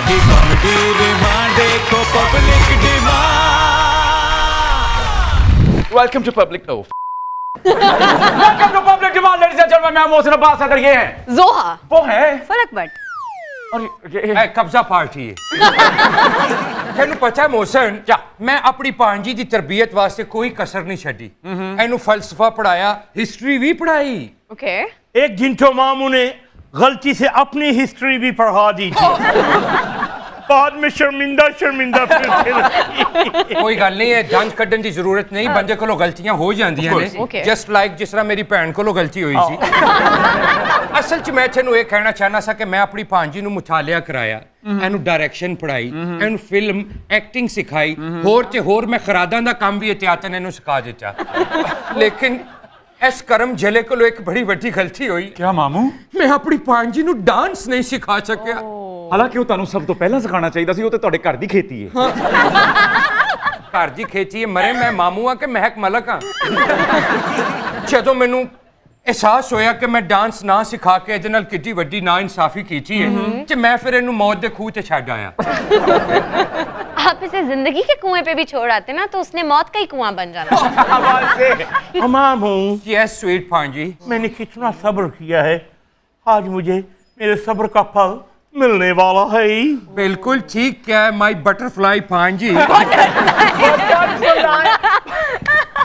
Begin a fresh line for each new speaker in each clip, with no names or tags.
ही comedy remand देखो public demand. Welcome to public welcome to public demand ladies and gentleman, मैं मोहसिन अब्बास हैदर, ये है
जोहा,
वो है
फलक भट्ट
और ये
कब्जा पार्टी है। तेन पता है मोहसिन,
क्या?
मैं अपनी भांजी की तरबियत वास्ते कोई कसर नहीं छड़ी। एनू फलसफा पढ़ाया, हिस्ट्री भी पढ़ाई।
ओके।
एक दिन तो मामू ने गलती से अपनी हिस्ट्री भी पढ़ा दी थी। बाद में शर्मिंदा फिरते रहे।
कोई गल नहीं है, जांच कड्डन की जरूरत नहीं, बंदे को गलतियां हो जांदियां ने।
Okay.
जस्ट लाइक जिस तरह मेरी भैन को गलती हुई सी। असल च मैं तेनू ये कहना चाहना सा कि मैं अपनी भांजी नू मुतालिया कराया, एनू डायरेक्शन पढ़ाई, एनू फिल्म एक्टिंग सिखाई, होर ते होर मैं खरादां दा काम भी एहतियातन एनू सिखा दिता। लेकिन इस करम जले को एक बड़ी वड्डी गलती हुई।
क्या मामू?
मैं अपनी भांजी नू डांस नहीं सिखा सकिया।
हालांकि वो ਤੁਹਾਨੂੰ ਸਭ ਤੋਂ ਪਹਿਲਾਂ ਸਿਖਾਉਣਾ ਚਾਹੀਦਾ ਸੀ, ਉਹ ਤੇ ਤੁਹਾਡੇ ਘਰ ਦੀ ਖੇਤੀ ਹੈ।
घर की खेती है, मरे मैं मामू हाँ कि महक मलक हाँ। जो मैनू एहसास होया कि मैं डांस ना सिखा के इहदे नाल किड्डी वड्डी ना इंसाफी की है, ते मैं फिर इहनू मौत दे खूह ते छड्ड आया।
आप इसे जिंदगी के कुएं पे भी छोड़ आते ना तो उसने मौत का ही कुआं बन जाना।
मामू,
यस स्वीट भांजी।
मैंने कितना सब्र किया है, आज मुझे मेरे सब्र का फल मिलने वाला है।
बिल्कुल ठीक क्या है माई बटरफ्लाई भांजी।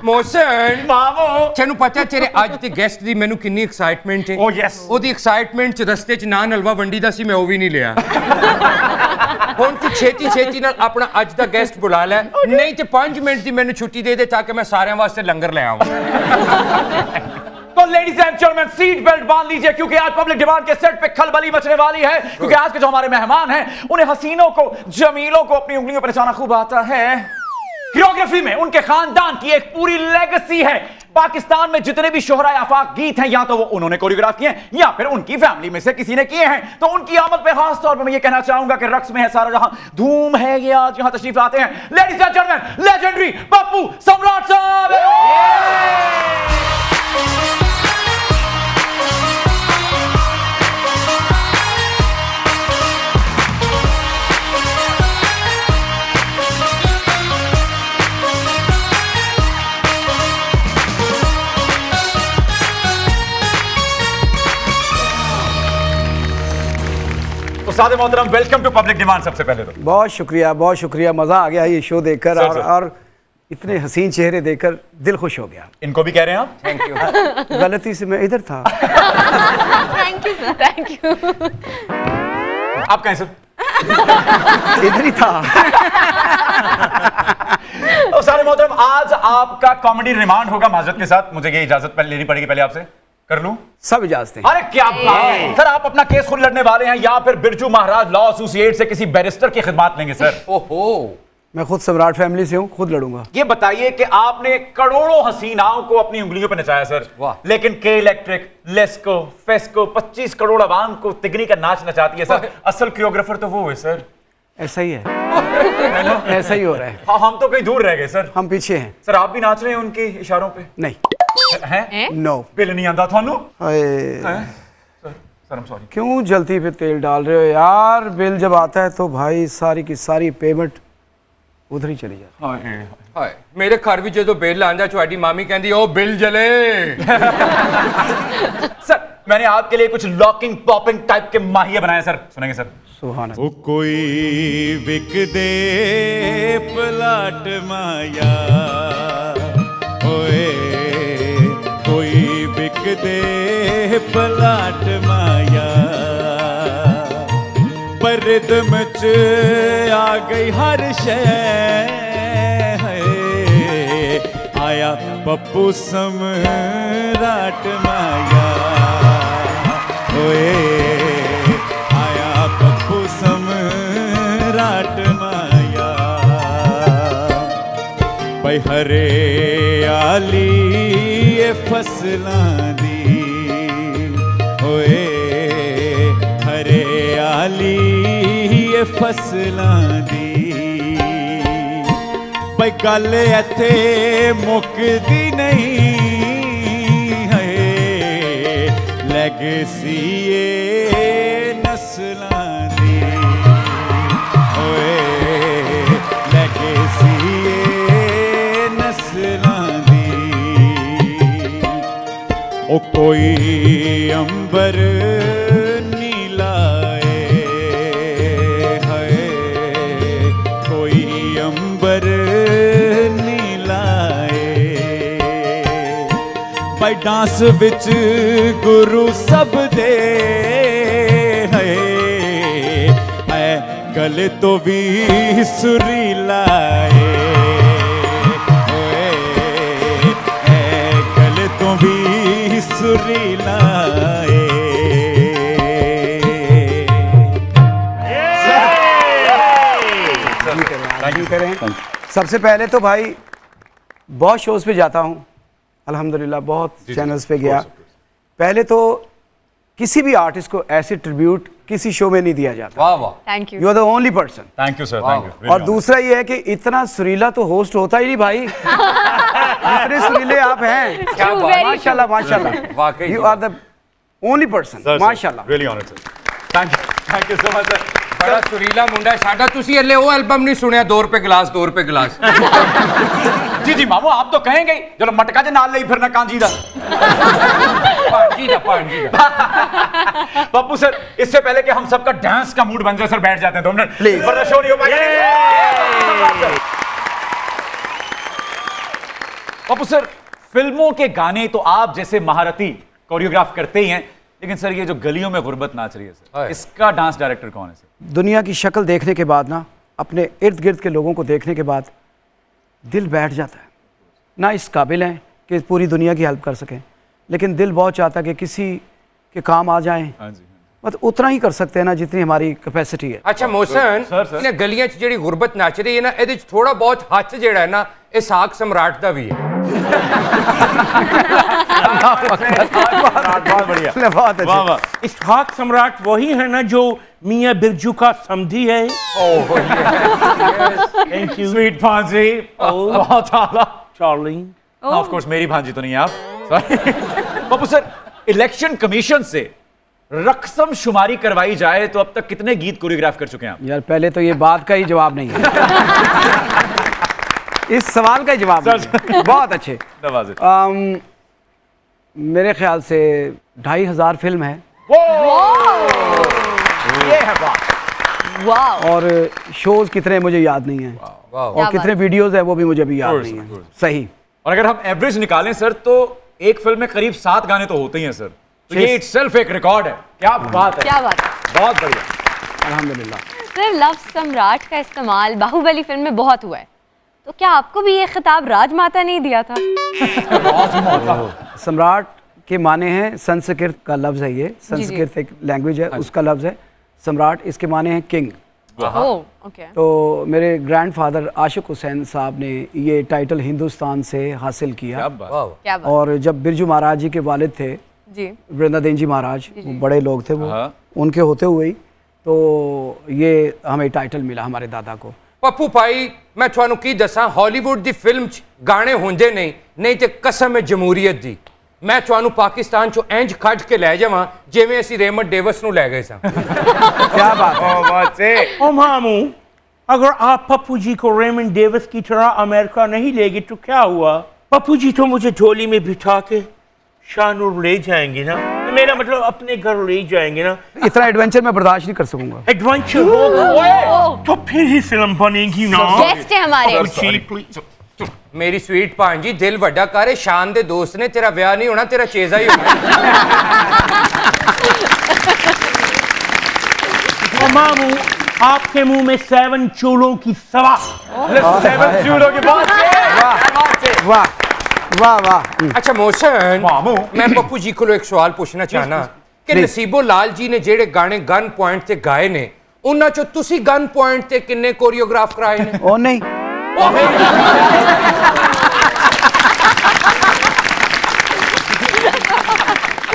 मोहसिन
मामू,
तेनू पता है तेरे अज के गेस्ट दी मैनू कितनी एक्साइटमेंट है।
ओ यस।
ओदी एक्साइटमेंट च रस्ते च नान हलवा वंडी दा सी, मैं वो भी नहीं लिया। हुण तू छेती नाल अपना अज दा गेस्ट बुला ले, नहीं ते 5 मिनट दी मैनू छुट्टी दे दे ताकि मैं सारे वास्ते लंगर ले आऊं।
तो ladies and gentleman, seat belt बांध लीजिए क्योंकि आज पब्लिक डिमांड के सेट पे खलबली मचने वाली है, क्योंकि आज के जो हमारे मेहमान हैं उन्हें हसीनों को, जमीलों को अपनी उंगलियों पर नचाना खूब आता है। कोरियोग्राफी में उनके खानदान की एक पूरी लेगेसी है। पाकिस्तान में जितने भी शोहरा आफाक गीत हैं, या तो वो उन्होंने कोरियोग्राफ किए हैं या फिर उनकी फैमिली में से किसी ने किए हैं। तो उनकी आमद पे खास तौर पे मैं ये कहना चाहूंगा कि रक्स में है सारा जहां, धूम है ये आज यहां तशरीफ लाते हैं ladies and gentleman, legendary Pappu Samrat साहब। उस्ताद मोहतरम, वेलकम टू पब्लिक डिमांड। सबसे पहले तो
बहुत शुक्रिया, मज़ा आ गया ये शो देखकर। और इतने हसीन चेहरे देखकर दिल खुश हो गया।
इनको भी कह रहे हैं आप?
Thank you.
गलती से मैं इधर था।
Thank you sir, thank you.
आप कहें सर?
इधर ही था।
उस्ताद मोहतरम, आज आपका कॉमेडी रिमांड होगा। माजरत के साथ मुझे ये इजाजत पहले लेनी पड़ेगी, पहले आपसे कर लूं?
सब इजाजत हैं।
अरे क्या बात है सर, आप अपना केस खुद लड़ने वाले हैं या फिर बिरजू महाराज लॉ एसोसिएट से किसी बैरिस्टर की खिदमत लेंगे सर?
ओहो,
मैं खुद सम्राट फैमिली से हूँ, खुद लड़ूंगा।
ये बताइए कि आपने करोड़ों हसीनाओं को अपनी उंगलियों पर नचाया सर,
वाह।
लेकिन के इलेक्ट्रिक, लेस्को, फेस्को 25 करोड़ आवाम को तिगनी का नाच नचाती है सर। असल कोरियोग्राफर तो वो है सर।
ऐसा ही है। ऐसा ही हो रहा है।
हाँ, हम तो कहीं दूर रह गए सर।
हम पीछे हैं।
सर आप भी नाच रहे हैं उनके इशारों पे?
नहीं।
हैं?
नो।
बिल नहीं आंदा थानू? Sir I'm sorry।
क्यों जलती पे तेल डाल रहे हो यार? बिल जब आता है तो भाई सारी की सारी पेमेंट उधर ही चली जाती।
हाय मेरे घर भी जो बिल आंदा ਤੁਹਾਡੀ मामी कहती ओ बिल जले।
सर मैंने आपके लिए कुछ लॉकिंग पॉपिंग टाइप के माहिया बनाए सर, सुनेंगे सर?
सुभान
ओ कोई विक दे प्लाट माया, ओए कोई विक दे प्लाट माया, परिदम च आ गई हर शय, आया पप्पू सम्राट माया, ओए आया पप्पू सम्राट माया, भाई हरियाली फसलां दी, ओए हरियाली फसलां दी, भाई गल इत्थे मुकदी नहीं है, लेगेसी नस्लां दी, कोई अंबर नीला है, कोई अंबर नीला भाई डांस विच गुरु सब दे है गले तो भी सुरीला गले तो भी सुरीला
करें। सबसे पहले तो भाई बहुत शोज पे जाता हूँ अल्हम्दुलिल्लाह, बहुत चैनल्स पे गया। पहले तो किसी भी आर्टिस्ट को ऐसे ट्रिब्यूट किसी शो में नहीं दिया जाता।
वाह वाह,
thank you.
You are the only person.
Thank you sir, thank you.
और दूसरा ये है कि इतना सुरीला तो होस्ट होता ही नहीं भाई। इतने सुरीले आप हैं,
क्या बात है।
माशाल्लाह माशाल्लाह।
वाकई
you are the only person, माशाल्लाह।
Really honoured sir, thank you so much sir.
बड़ा सुरीला मुंडा है साडा। तुसी हले वो एल्बम नहीं सुनिया 2 रुपए गिलास 2 रुपए गिलास।
जी जी मामू, आप तो कहेंगे ही। चलो मटका जे नाल ले फिरना कांजी दा।
पांजी दा।
पप्पू सर, इससे पहले कि हम सबका डांस का मूड बन जाए सर, बैठ जाते हैं 2 मिनट
Please.
वरना शो नहीं हो पाएगा। पप्पू सर, फिल्मों के गाने तो आप जैसे महारथी कोरियोग्राफ करते ही हैं, लेकिन सर ये जो गलियों में गुर्बत नाच रही है सर, इसका डांस डायरेक्टर कौन है सर?
दुनिया की शक्ल देखने के बाद ना, अपने इर्द गिर्द के लोगों को देखने के बाद दिल बैठ जाता है ना। इस काबिल हैं कि पूरी दुनिया की हेल्प कर सकें, लेकिन दिल बहुत चाहता है कि किसी के काम आ जाएं।
हाँ जी,
मतलब उतना ही कर सकते हैं ना जितनी हमारी कैपेसिटी है।
अच्छा मोहसन,
सर।
इन्हें गलियां च जेड़ी गुरबत नच रही है ना, ਇਹਦੇ ਚ थोड़ा बहुत हथ जेड़ा है ना, इसाक सम्राट दा भी है।
बहुत बढ़िया,
बहुत
वाह
अच्छा।
वाह।
इसहाक सम्राट वही है ना जो मियां बिरजू का समधी है। थैंक यू
स्वीट भांजी, बहुत आला।
चार्लिंग।
ऑफ कोर्स मेरी भांजी तो नहीं है आप, sorry. Pappu sir, election commission से रकसम शुमारी करवाई जाए तो अब तक कितने गीत कोरियोग्राफ कर चुके हैं आप?
यार पहले तो ये बात का ही जवाब नहीं है। इस सवाल का ही जवाब नहीं है। बहुत अच्छे।
नवाज़िश।
मेरे ख्याल से 2500 फिल्म है
ये है बात।
वाह,
और शोज कितने मुझे याद नहीं है,
वाह
और कितने वीडियोस है वो भी मुझे अभी याद नहीं है। सही।
और अगर हम एवरेज निकालें सर, तो एक फिल्म में करीब 7 गाने तो होते ही हैं सर, तो ये इटसेल्फ एक रिकॉर्ड है। क्या बात है,
क्या बात है।
बहुत बढ़िया।
अल्हम्दुलिल्लाह।
सर, लफ्ज़ सम्राट का इस्तेमाल बाहुबली फिल्म में बहुत हुआ है, तो क्या आपको भी ये खिताब राजमाता ने दिया था?
सम्राट के माने हैं, संस्कृत का लफ्ज़ है ये, संस्कृत एक लैंग्वेज है, उसका लफ्ज़ है सम्राट। इसके माने हैं किंग।
ओह, ओके।
तो मेरे ग्रैंडफादर आशिक हुसैन साहब ने ये टाइटल हिंदुस्तान से हासिल किया।
क्या बात।
वाह।
क्या बात।
और जब बिरजू महाराज जी के वालिद थे,
जी,
वृंदादेव जी महाराज, वो बड़े लोग थे वो,
हाँ।
उनके होते हुए ही तो ये हमें टाइटल मिला हमारे दादा को।
पप्पू भाई, मैं ਤੁਹਾਨੂੰ ਕੀ ਦੱਸਾਂ, ਹਾਲੀਵੁੱਡ ਦੀ ਫਿਲਮ 'ਚ ਗਾਣੇ ਹੁੰਦੇ ਨਹੀਂ ਤੇ ਕਸਮ ਹੈ ਜਮਹੂਰੀਅਤ ਦੀ, ਮੈਂ ਤੁਹਾਨੂੰ ਪਾਕਿस्तान 'ਚੋਂ ਇੰਜ ਕੱਢ ਕੇ ਲੈ ਜਾਵਾਂ ਜਿਵੇਂ ਅਸੀਂ ਰੇਮੰਡ ਡੇਵਿਸ ਨੂੰ ਲੈ ਗਏ ਸਾਂ।
क्या बात है।
ओ मामू, अगर आप पप्पू जी को रेमंड डेविस की तरह अमेरिका नहीं ले गए तो क्या हुआ? पप्पू जी तो मुझे झोली में बिठा के शाहनूर ले जाएंगे ना, मेरा मतलब अपने घर ले जाएंगे ना।
इतना एडवेंचर मैं बर्दाश्त नहीं कर सकूंगा।
एडवेंचर होगा तो फिर ही फिल्म बनेगी ना।
गेस्ट है हमारे।
जी, please।
ਮੇਰੀ ਸਵੀਟ ਭਾਂਜੀ, ਦਿਲ ਵੱਡਾ ਕਰੇ, ਸ਼ਾਨ ਦੇ ਦੋਸਤ ਨੇ, ਤੇਰਾ ਵਿਆਹ ਨਹੀਂ ਹੋਣਾ, ਤੇਰਾ ਚੇਜ਼ਾ ਹੀ ਹੋਣਾ।
ओ मामू, आपके मुंह में 7 चूलों की सवा।
7 चूलों की बात है।
वाह वाह वाह।
ਅੱਛਾ ਮੋਹਸਨ,
ਮਾਮੂ।
ਮੈਂ ਪੱਪੂ ਜੀ ਕੋਲੋਂ ਇੱਕ ਸਵਾਲ ਪੁੱਛਣਾ ਚਾਹਨਾ ਕਿ ਨਸੀਬੋ ਲਾਲ ਜੀ ਨੇ ਜਿਹੜੇ ਗਾਣੇ ਗਨ ਪੁਆਇੰਟ ਤੇ ਗਾਏ ਨੇ, ਉਹਨਾਂ ਚੋਂ ਤੁਸੀਂ ਗਨ ਪੁਆਇੰਟ ਤੇ ਕਿੰਨੇ ਕੋਰੀਓਗ੍ਰਾਫ ਕਰਾਏ ਨੇ?
और नहीं,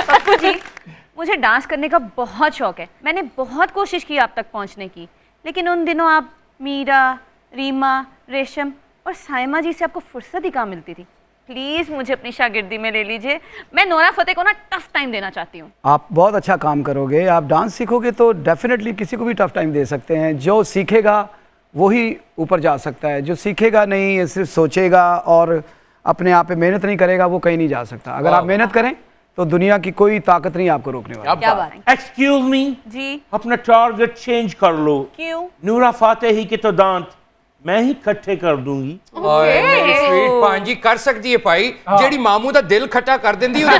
पप्पू जी, मुझे डांस करने का बहुत शौक है। मैंने बहुत कोशिश की आप तक पहुंचने की, लेकिन उन दिनों आप मीरा, रीमा, रेशम और साइमा जी से आपको फुर्सत ही कहाँ मिलती थी। प्लीज़ मुझे अपनी शागिर्दी में ले लीजिए। मैं नोरा फतेह को ना टफ टाइम देना चाहती हूँ।
आप बहुत अच्छा काम करोगे। आप डांस सीखोगे तो डेफिनेटली किसी को भी टफ टाइम दे सकते हैं। जो सीखेगा वही ऊपर जा सकता है, जो सीखेगा नहीं, सिर्फ सोचेगा और अपने आप पे मेहनत नहीं करेगा, वो कहीं नहीं जा सकता। अगर आप मेहनत करें तो दुनिया की कोई ताकत नहीं आपको रोकने वाली।
क्या बात है।
एक्सक्यूज मी,
जी
अपना टारगेट चेंज कर लो।
क्यों?
नूरा फातेही के तो दांत मैं ही इकट्ठे कर दूंगी।
ਓਏ ਮੇਰੀ ਸਵੀਟ ਭਾਂਜੀ ਕਰ ਸਕਦੀ ਹੈ ਭਾਈ ਜਿਹੜੀ ਮਾਮੂ ਦਾ ਦਿਲ ਖੱਟਾ ਕਰ ਦਿੰਦੀ ਉਹਦੇ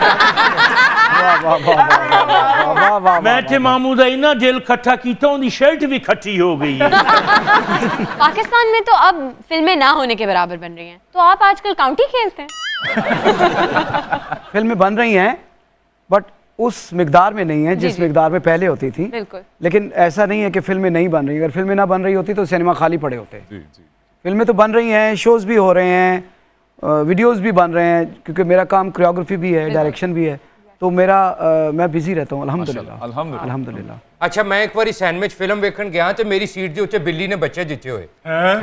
वाह वाह वाह वाह वाह वाह वाह
मैं ते मामू दा इना दिल खट्टा कीता उनकी शर्ट भी खट्टी हो गई है।
पाकिस्तान में तो अब फिल्में ना होने के बराबर बन रही हैं, तो आप आजकल काउंटी खेलते हैं?
फिल्में बन रही हैं बट उस मिकदार में नहीं है जिस
जी।
मिकदार में पहले होती थी।
बिल्कुल।
लेकिन ऐसा नहीं है कि फिल्में नहीं बन रही। अगर फिल्में ना बन रही होती तो सिनेमा खाली पड़े होते। फिल्में तो बन रही हैं, शोज़ भी हो रहे हैं, वीडियोस भी बन रहे हैं, क्योंकि मेरा काम कोरियोग्राफी भी है, डायरेक्शन भी है, तो मेरा मैं बिजी रहता हूँ अल्हम्दुलिल्लाह। अल्हम्दुलिल्लाह।
ਅੱਛਾ ਮੈਂ ਇੱਕ ਵਾਰੀ ਸੈਂਡਵਿਚ ਫਿਲਮ ਵੇਖਣ ਗਿਆ ਤੇ ਮੇਰੀ ਸੀਟ ਦੇ ਉੱਤੇ ਬਿੱਲੀ ਨੇ ਬੱਚੇ ਦਿੱਤੇ ਹੋਏ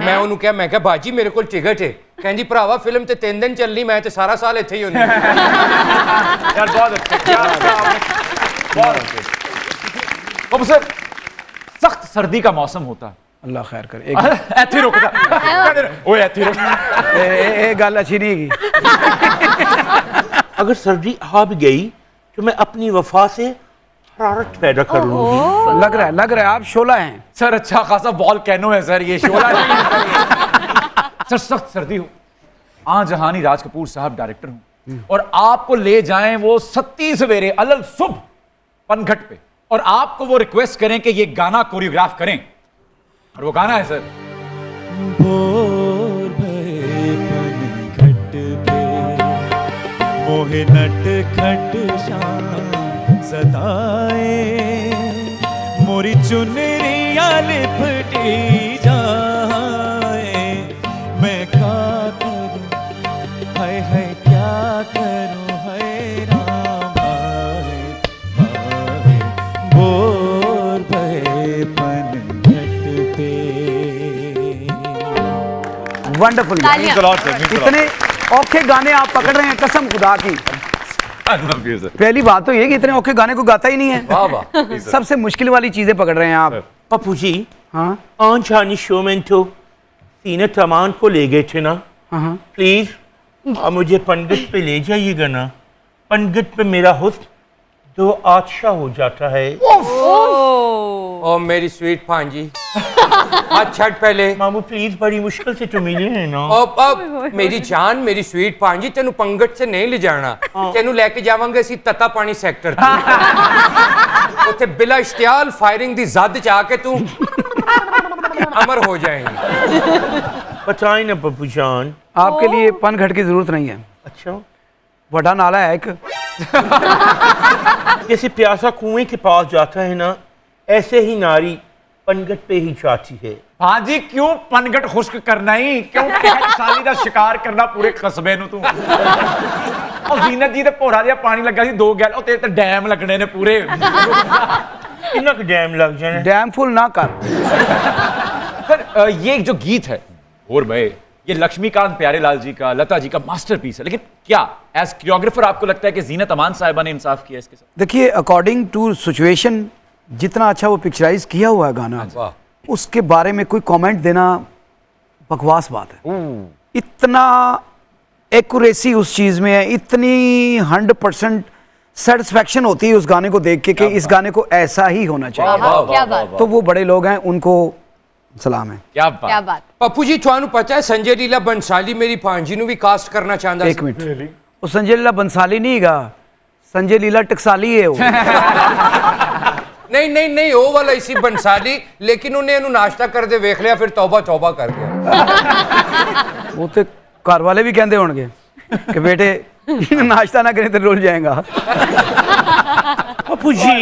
ਮੈਂ ਉਹਨੂੰ ਕਿਹਾ ਬਾਜੀ ਮੇਰੇ ਕੋਲ ਟਿਕਟ ਹੈ ਕਹਿੰਦੀ ਭਰਾਵਾ ਫਿਲਮ ਤੇ 3 ਦਿਨ ਚੱਲਣੀ ਮੈਂ ਤੇ ਸਾਰਾ ਸਾਲ ਇੱਥੇ ਹੀ ਹੁੰਦੀ
यार बहुत अच्छे, क्या आपने- बहुत अच्छे। अब सर सख्त सर्दी का मौसम होता है।
अल्लाह खैर करे। एक
ऐथे रुक जा। ओए ऐथे रुक।
गल अच्छी नहीं की।
अगर सर्दी आ भी गई तो मैं अपनी वफा से हरारत पैदा कर लूंगी।
लग रहा है आप शोला हैं।
सर अच्छा खासा वॉल्केनो है सर, ये शोला नहीं है सर। सख्त सर्दी हो, आज जहानी राज कपूर साहब डायरेक्टर हूं और आपको ले जाएं वो 37 सवेरे अलल सुबह पनघट पे और आपको वो रिक्वेस्ट करें कि ये गाना कोरियोग्राफ करें, और वो गाना है सर
भोर भये पनघट पे मोहे नट खट शाम सदाए मोरी चुनरिया लिपटी जाए मैं क्या करूं हाय हाय क्या करूं हाय राम हाय हाय भोर भये पनघट पे।
वंडरफुल। इतने औखे गाने आप पकड़ रहे हैं, कसम खुदा की। पहली बात तो ये कि इतने औखे गाने को गाता ही नहीं है।
वाह वाह
सबसे मुश्किल वाली चीजें पकड़ रहे हैं आप।
पप्पू जी,
हाँ
आनशानी शो में तो सीनत अमान को ले गए थे ना,
हाँ।
प्लीज आप मुझे पनघट पे ले जाइएगा ना। पनघट पे मेरा हुस्न तो आदशा हो जाता है।
ओ मेरी स्वीट भांजी हाथ छड़ पहले
मामू प्लीज, बड़ी मुश्किल से तो मिले हैं ना।
अब मेरी जान मेरी स्वीट भांजी तेनू पंगट से नहीं ले जाना तेनू लेके जावांगे ਅਸੀਂ ਤਤਾ ਪਾਣੀ ਸੈਕਟਰ ਤੇ ਉੱਥੇ ਬਿਲਾ ਇਸ਼ਤਿਆਲ फायरिंग दी जद च आके तू अमर हो जाएगी।
बताएं ना पप्पू जान।
आपके लिए पनघट की जरूरत नहीं है।
अच्छा,
बड़ा नाला है एक।
जैसे प्यासा कुएं के पास जाता है ना, ऐसे ही नारी पनघट पे ही जाती है।
हाँ जी, क्यों पनघट खुश्क करना ही, क्यों साली का शिकार करना पूरे कस्बे ਨੂੰ ਤੂੰ। ਉਹ ਜ਼ੀਨਤ ਜੀ ਦੇ ਭੋਰਾ ਜਿਹਾ ਪਾਣੀ ਲੱਗਾ ਸੀ 2 ਗੈਲ, ਉਹ ਤੇਰੇ ਤੇ ਡੈਮ ਲੱਗਣੇ ਨੇ ਪੂਰੇ।
कितना का डैम लग जाए।
डैम फुल ना कर।
सर ये जो गीत है और भाई ये लक्ष्मीकांत प्यारेलाल जी का, लता जी का मास्टरपीस है, लेकिन क्या एज कोरियोग्राफर आपको लगता है कि जीनत अमान साहिबा ने इंसाफ किया इसके साथ?
देखिए, अकॉर्डिंग टू सिचुएशन जितना अच्छा वो पिक्चराइज किया हुआ है गाना, उसके बारे में कोई कमेंट देना बकवास बात है। इतना एक्यूरेसी उस चीज में है, इतनी 100% सेटिस्फैक्शन होती है उस गाने को देख के कि इस गाने को ऐसा ही होना चाहिए।
क्या बात,
तो वो बड़े लोग हैं, उनको सलाम है।
क्या
क्या बात।
पप्पू जी ਤੁਹਾਨੂੰ पता है संजय लीला बंसाली मेरी भांजी ਨੂੰ भी कास्ट करना चाहता
एक मिनट, वो संजय लीला बंसाली नहीं गा, संजय लीला टकसाली है वो।
नहीं नहीं नहीं वो वाला इसी बंसाली, लेकिन उन्हें ਇਹਨੂੰ नाश्ता करते वेख लिया फिर तौबा तौबा कर गया।
वो तो घर वाले भी कहते होंगे कि बेटे नाश्ता ना करें तो रुल जाएगा।
Pappu ji,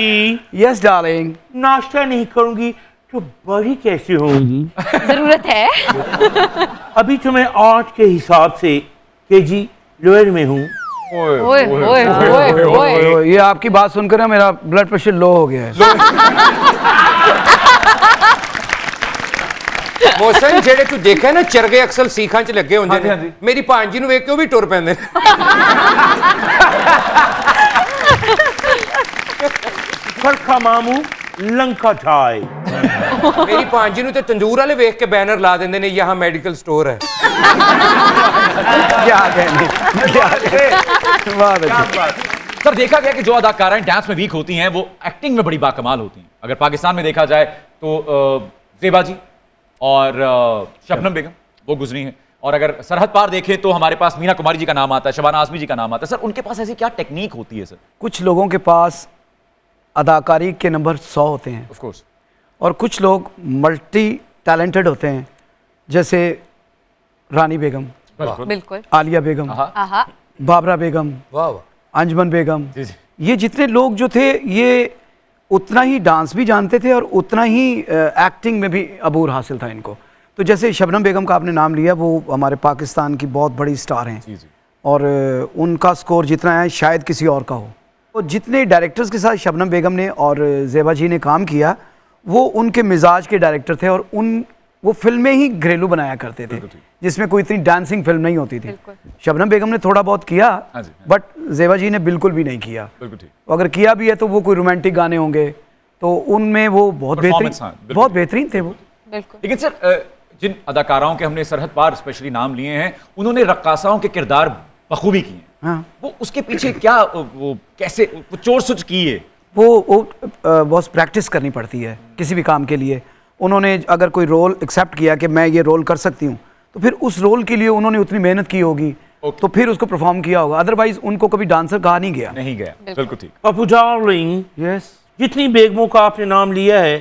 yes darling.
नाश्ता नहीं करूंगी तो बड़ी कैसे होंगी?
जरूरत है।
अभी तो मैं 8 के हिसाब से केजी लोअर में हूँ।
ओए ओए ओए ओए।
ये आपकी बात सुनकर ना मेरा ब्लड प्रेशर लो हो गया है।
ਮੋਸ਼ਨ ਜਿਹੜੇ ਤੂੰ ਦੇਖਿਆ ਨਾ ਚਰਗੇ ਅਕਸਰ ਸੀਖਾਂ 'ਚ ਲੱਗੇ ਹੁੰਦੇ ਨੇ, ਮੇਰੀ ਭਾਂਜੀ ਨੂੰ ਵੇਖ ਕੇ ਉਹ ਵੀ ਟੁਰ ਪੈਂਦੇ ਨੇ।
फरखा मामू लंका ठाए।
ਮੇਰੀ ਭਾਂਜੀ ਨੂੰ ਤੇ ਤੰਦੂਰ ਵਾਲੇ ਵੇਖ ਕੇ ਬੈਨਰ ਲਾ ਦਿੰਦੇ ਨੇ ਯਹਾਂ ਮੈਡੀਕਲ स्टोर है।
क्या कहने, क्या कहने। वाह बेटा।
सर देखा गया कि जो अदाकाराएं डांस में वीक होती हैं वो एक्टिंग में बड़ी बाकमाल होती हैं। अगर पाकिस्तान में देखा जाए तो ज़ेबा जी और शबनम बेगम वो गुजरी हैं, और अगर सरहद पार देखें तो हमारे पास मीना कुमारी जी का नाम आता है, शबाना आज़मी जी का नाम आता है। सर उनके पास ऐसी क्या टेक्निक होती है सर?
कुछ लोगों के पास अदाकारी के नंबर 100 होते हैं
ऑफ कोर्स,
और कुछ लोग मल्टी टैलेंटेड होते हैं, जैसे रानी बेगम,
बिल्कुल।
आलिया बेगम,
आहा।
बाबरा बेगम,
वाह वाह।
अंजमन बेगम,
जी जी।
ये जितने लोग जो थे ये उतना ही डांस भी जानते थे और उतना ही एक्टिंग में भी अबूर हासिल था इनको। तो जैसे शबनम बेगम का आपने नाम लिया, वो हमारे पाकिस्तान की बहुत बड़ी स्टार हैं
जी जी।
और उनका स्कोर जितना है शायद किसी और का हो। तो जितने डायरेक्टर्स के साथ शबनम बेगम ने और ज़ेबा जी ने काम किया वो उनके मिजाज के डायरेक्टर थे, और वो फिल्में ही घरेलू बनाया करते थे जिसमें कोई इतनी डांसिंग फिल्म नहीं होती थी। शबनम बेगम ने थोड़ा बहुत किया,
हाँ जी।
बट ज़ेबा जी ने बिल्कुल भी नहीं किया।
बिल्कुल ठीक।
अगर किया भी है तो वो कोई रोमांटिक गाने होंगे, तो उनमें वो बहुत बेहतरीन,
Performance, हाँ, बिल्कुल।
बहुत बेहतरीन थे वो।
बिल्कुल।
लेकिन सर जिन अदाकाराओं के हमने सरहद पार स्पेशली नाम लिए हैं, उन्होंने रक्कासाओं के किरदार बखूबी किए हैं।
हाँ,
वो उसके पीछे क्या वो कैसे वो चोर सुच की है?
वो बहुत प्रैक्टिस करनी पड़ती है किसी भी काम के लिए। उन्होंने अगर कोई रोल एक्सेप्ट किया कि मैं ये रोल कर सकती हूँ, तो फिर उस रोल के लिए उन्होंने उतनी मेहनत की होगी, तो फिर उसको परफॉर्म किया होगा। अदरवाइज उनको कभी डांसर कहा नहीं गया।
नहीं गया। बिल्कुल ठीक।
पप्पू डार्लिंग,
यस,
जितनी बेगमों का आपने नाम लिया है,